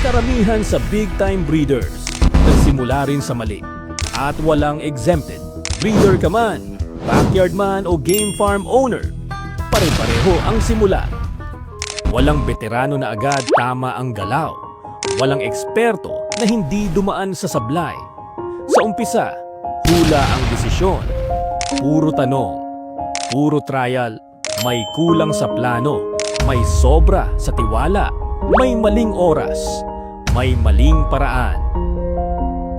Karamihan sa big-time breeders nagsimula rin sa mali at walang exempted. Breeder ka man, backyard man o game farm owner, pare-pareho ang simula. Walang veterano na agad tama ang galaw. Walang eksperto na hindi dumaan sa sablay. Sa umpisa, hula ang desisyon. Puro tanong, puro trial, may kulang sa plano, may sobra sa tiwala, may maling oras, may maling paraan.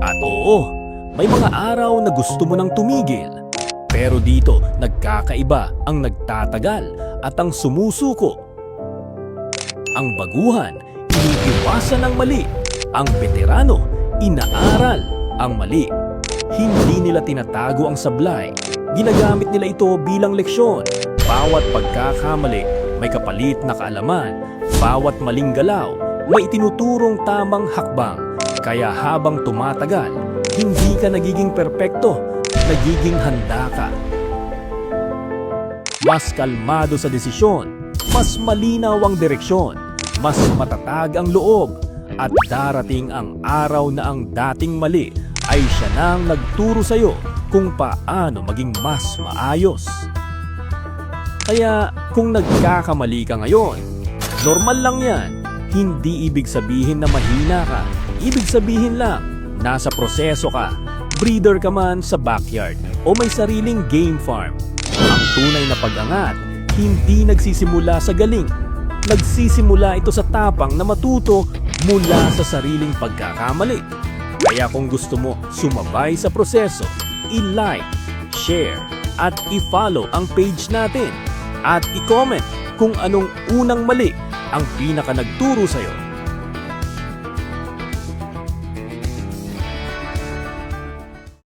At oo, may mga araw na gusto mo nang tumigil. Pero dito, nagkakaiba ang nagtatagal at ang sumusuko. Ang baguhan, iniiwasan ang mali. Ang veterano, inaaral ang mali. Hindi nila tinatago ang sablay. Ginagamit nila ito bilang leksyon. Bawat pagkakamali, may kapalit na kaalaman. Bawat maling galaw, may itinuturong tamang hakbang. Kaya habang tumatagal, hindi ka nagiging perpekto, nagiging handa ka. Mas kalmado sa desisyon, mas malinaw ang direksyon, mas matatag ang loob, at darating ang araw na ang dating mali ay siya nang nagturo sa'yo kung paano maging mas maayos. Kaya kung nagkakamali ka ngayon, normal lang yan. Hindi ibig sabihin na mahina ka. Ibig sabihin lang, nasa proseso ka. Breeder ka man sa backyard o may sariling game farm. Ang tunay na pag-angat, hindi nagsisimula sa galing. Nagsisimula ito sa tapang na matuto mula sa sariling pagkakamali. Kaya kung gusto mo sumabay sa proseso, i-like, share, at i-follow ang page natin. At i-comment kung anong unang mali ang pinaka nagturo sa'yo.